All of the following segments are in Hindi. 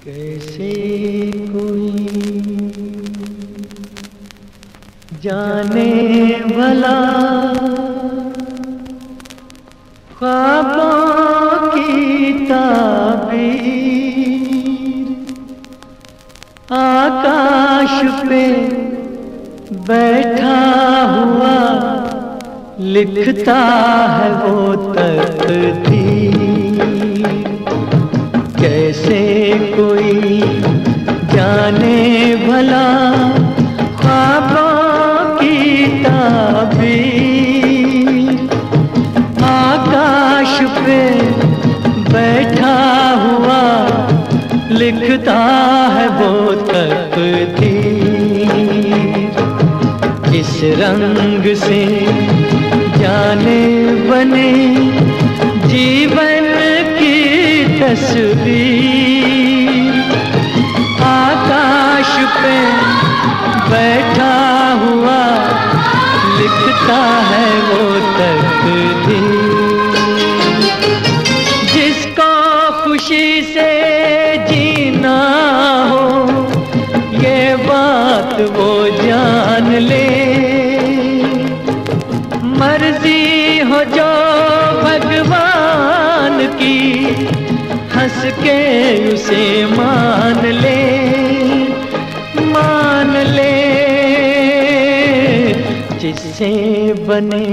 कैसे कोई जाने भला ख्वाबों की ताबीर, आकाश पे बैठा हुआ लिखता है वो तकदीर। कैसे कोई जाने भला ख्वाबों की ताबीर, आकाश पे बैठा हुआ लिखता है वो तकदीर। इस रंग से जाने बने जीवन की तस्वीर, आकाश पे बैठा हुआ लिखता है वो तकदीर। जिसको खुशी से जीना हो ये बात वो जान ले, मर्जी हो जो भगवान की हंस के उसे मान ले, मान ले। जिससे बने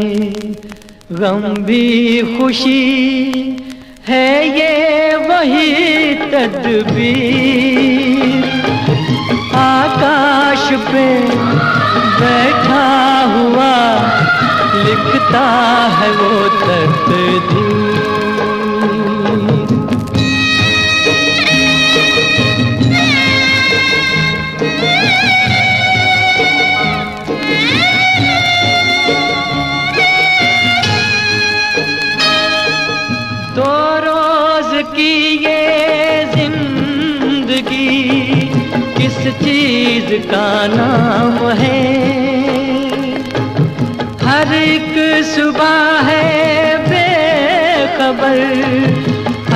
गम भी खुशी है ये वही तदबीर, आकाश पे बैठा हुआ लिखता है वो तकदीर। दो रोज की ये जिंदगी किस चीज का नाम है, हर एक सुबह है बेखबर,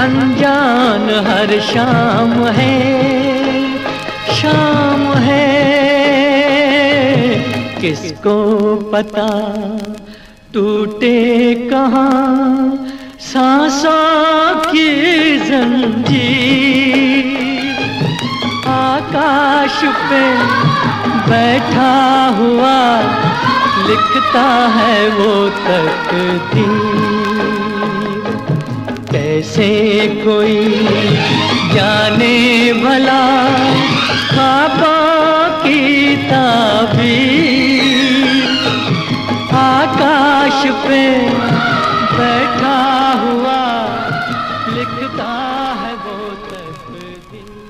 अनजान हर शाम है, शाम है। किसको पता टूटे कहाँ सांसों की जंजीर, आकाश पे बैठा हुआ लिखता है वो तकदीर। कैसे कोई जाने भला ख्वाबों की ताबीर, आकाश पे बैठा हुआ लिखता है वो तकदीर।